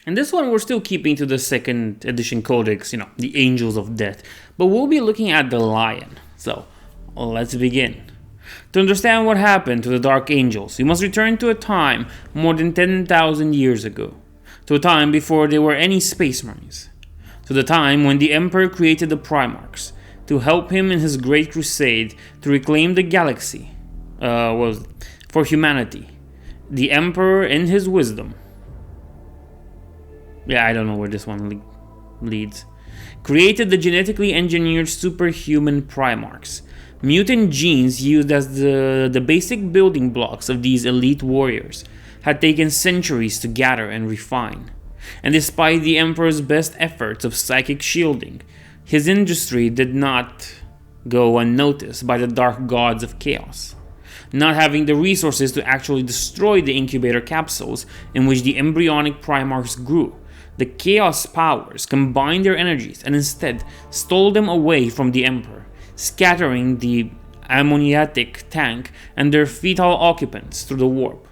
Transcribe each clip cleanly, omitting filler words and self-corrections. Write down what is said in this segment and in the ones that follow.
And this one, we're still keeping to the second edition codex, the Angels of Death. But we'll be looking at the Lion. So, let's begin. To understand what happened to the Dark Angels, we must return to a time more than 10,000 years ago. To a time before there were any Space Marines. To the time when the Emperor created the Primarchs to help him in his great crusade to reclaim the galaxy for humanity. The Emperor, in his wisdom, I don't know where this one leads, created the genetically engineered superhuman Primarchs, mutant genes used as the basic building blocks of these elite warriors had taken centuries to gather and refine. And despite the Emperor's best efforts of psychic shielding, his industry did not go unnoticed by the dark gods of chaos. Not having the resources to actually destroy the incubator capsules in which the embryonic Primarchs grew, the Chaos powers combined their energies and instead stole them away from the Emperor, scattering the ammoniatic tank and their fetal occupants through the warp.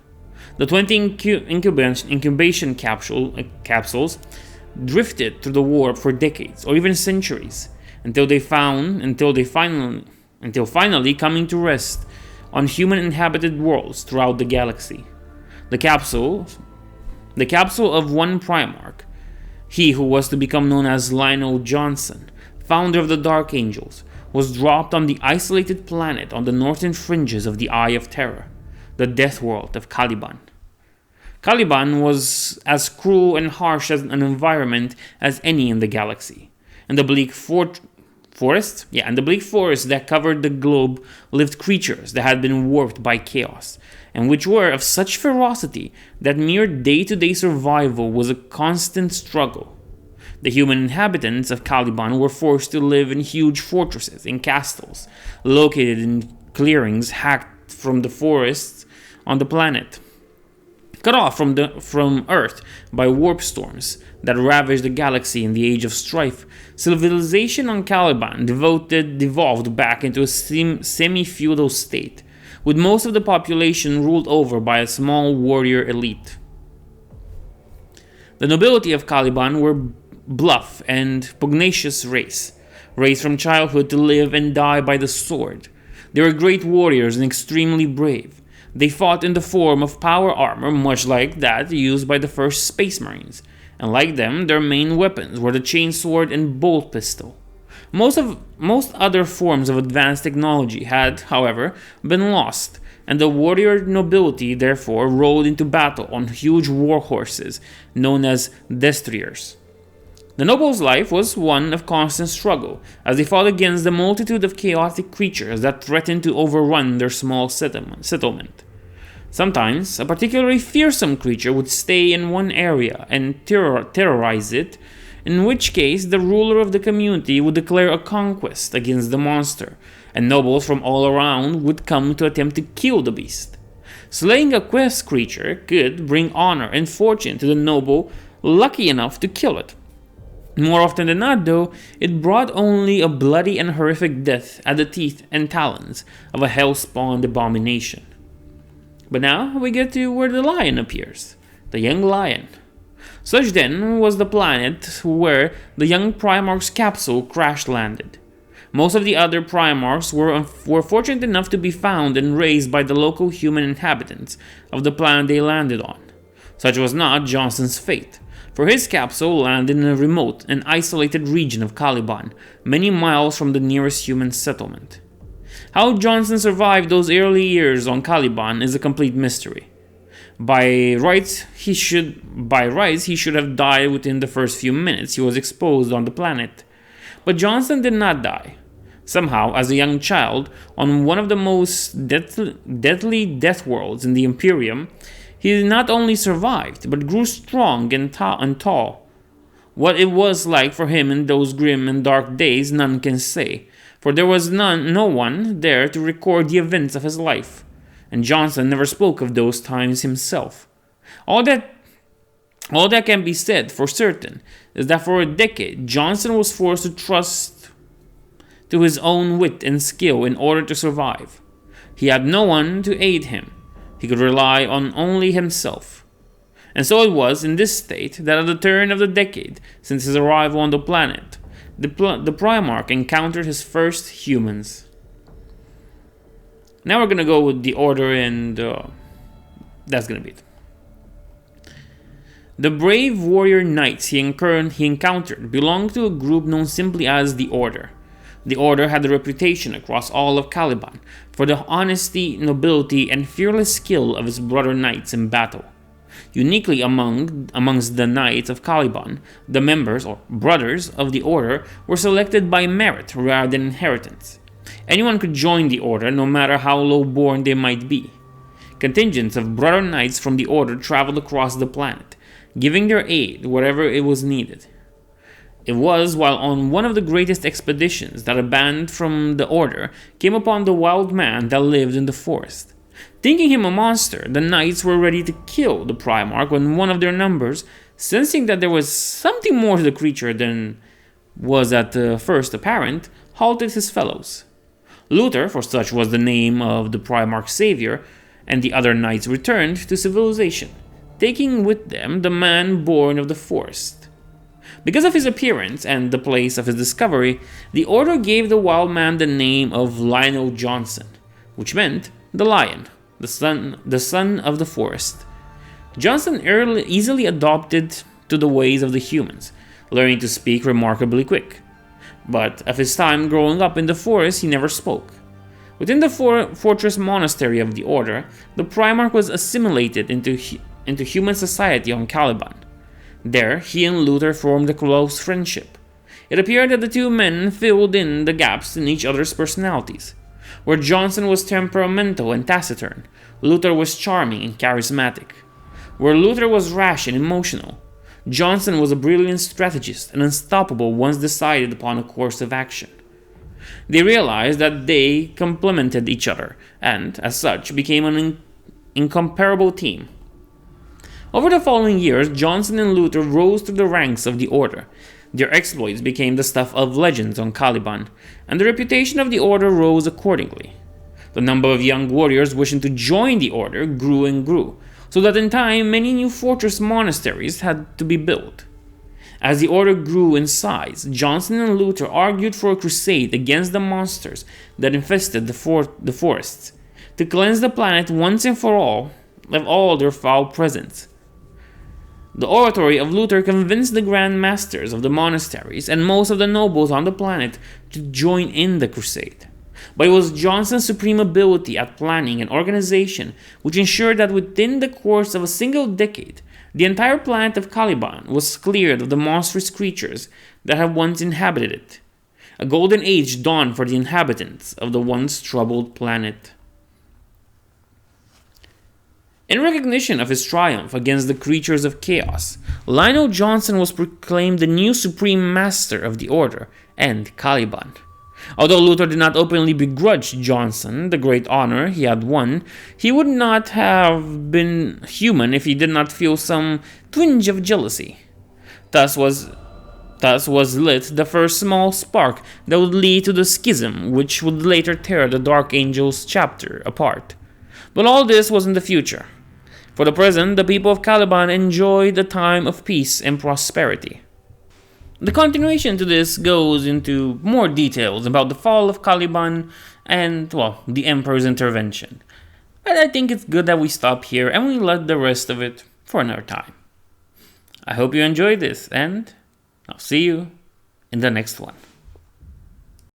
The 20 incubation capsules drifted through the warp for decades or even centuries until finally coming to rest on human-inhabited worlds throughout the galaxy. The capsule of one Primarch, he who was to become known as Lionel Johnson, founder of the Dark Angels, was dropped on the isolated planet on the northern fringes of the Eye of Terror, the death world of Caliban. Caliban was as cruel and harsh as an environment as any in the galaxy, and the bleak forest that covered the globe lived creatures that had been warped by chaos, and which were of such ferocity that mere day-to-day survival was a constant struggle. The human inhabitants of Caliban were forced to live in huge fortresses and castles, located in clearings hacked from the forests on the planet. Cut off from Earth by warp storms that ravaged the galaxy in the Age of Strife, civilization on Caliban devolved back into a semi-feudal state, with most of the population ruled over by a small warrior elite. The nobility of Caliban were bluff and pugnacious raised from childhood to live and die by the sword. They were great warriors and extremely brave. They fought in the form of power armor, much like that used by the first Space Marines, and like them, their main weapons were the chainsword and bolt pistol. Most other forms of advanced technology had, however, been lost, and the warrior nobility therefore rode into battle on huge war horses known as destriers. The nobles' life was one of constant struggle, as they fought against the multitude of chaotic creatures that threatened to overrun their small settlement. Sometimes, a particularly fearsome creature would stay in one area and terrorize it, in which case the ruler of the community would declare a conquest against the monster, and nobles from all around would come to attempt to kill the beast. Slaying a quest creature could bring honor and fortune to the noble lucky enough to kill it. More often than not, though, it brought only a bloody and horrific death at the teeth and talons of a hell-spawned abomination. But now we get to where the lion appears, the young lion. Such then was the planet where the young Primarch's capsule crash-landed. Most of the other Primarchs were fortunate enough to be found and raised by the local human inhabitants of the planet they landed on. Such was not Johnson's fate, for his capsule landed in a remote and isolated region of Caliban, many miles from the nearest human settlement. How Johnson survived those early years on Caliban is a complete mystery. By rights, he should have died within the first few minutes he was exposed on the planet. But Johnson did not die. Somehow, as a young child, on one of the most deadly death worlds in the Imperium, he not only survived, but grew strong and tall. What it was like for him in those grim and dark days, none can say, for there was no one there to record the events of his life, and Johnson never spoke of those times himself. All that can be said for certain is that for a decade, Johnson was forced to trust to his own wit and skill in order to survive. He had no one to aid him. He could rely on only himself. And so it was in this state that at the turn of the decade since his arrival on the planet, the Primarch encountered his first humans. Now we're gonna go with the Order, and that's gonna be it. The brave warrior knights he encountered belonged to a group known simply as the Order. The Order had a reputation across all of Caliban for the honesty, nobility, and fearless skill of its brother knights in battle. Uniquely amongst the Knights of Caliban, the members, or brothers, of the Order were selected by merit rather than inheritance. Anyone could join the Order, no matter how low-born they might be. Contingents of brother knights from the Order traveled across the planet, giving their aid wherever it was needed. It was while on one of the greatest expeditions that a band from the Order came upon the wild man that lived in the forest. Thinking him a monster, the knights were ready to kill the Primarch when one of their numbers, sensing that there was something more to the creature than was at first apparent, halted his fellows. Luther, for such was the name of the Primarch's savior, and the other knights returned to civilization, taking with them the man born of the forest. Because of his appearance and the place of his discovery, the Order gave the wild man the name of Lionel Johnson, which meant the lion, the son of the forest. Johnson easily adopted to the ways of the humans, learning to speak remarkably quick. But of his time growing up in the forest, he never spoke. Within the fortress monastery of the Order, the Primarch was assimilated into human society on Caliban. There, he and Luther formed a close friendship. It appeared that the two men filled in the gaps in each other's personalities. Where Johnson was temperamental and taciturn, Luther was charming and charismatic. Where Luther was rash and emotional, Johnson was a brilliant strategist and unstoppable once decided upon a course of action. They realized that they complemented each other, and, as such, became an incomparable team. Over the following years, Johnson and Luther rose through the ranks of the Order. Their exploits became the stuff of legends on Caliban, and the reputation of the Order rose accordingly. The number of young warriors wishing to join the Order grew and grew, so that in time many new fortress monasteries had to be built. As the Order grew in size, Johnson and Luther argued for a crusade against the monsters that infested the forests, to cleanse the planet once and for all of all their foul presence. The oratory of Luther convinced the Grand Masters of the monasteries and most of the nobles on the planet to join in the crusade. But it was Johnson's supreme ability at planning and organization which ensured that within the course of a single decade, the entire planet of Caliban was cleared of the monstrous creatures that had once inhabited it. A golden age dawned for the inhabitants of the once troubled planet. In recognition of his triumph against the creatures of chaos, Lionel Johnson was proclaimed the new supreme master of the Order and Caliban. Although Luther did not openly begrudge Johnson the great honor he had won, he would not have been human if he did not feel some twinge of jealousy. Thus was lit the first small spark that would lead to the schism which would later tear the Dark Angels chapter apart. But all this was in the future. For the present, the people of Caliban enjoyed a time of peace and prosperity. The continuation to this goes into more details about the fall of Caliban and, the Emperor's intervention. But I think it's good that we stop here and we let the rest of it for another time. I hope you enjoyed this, and I'll see you in the next one.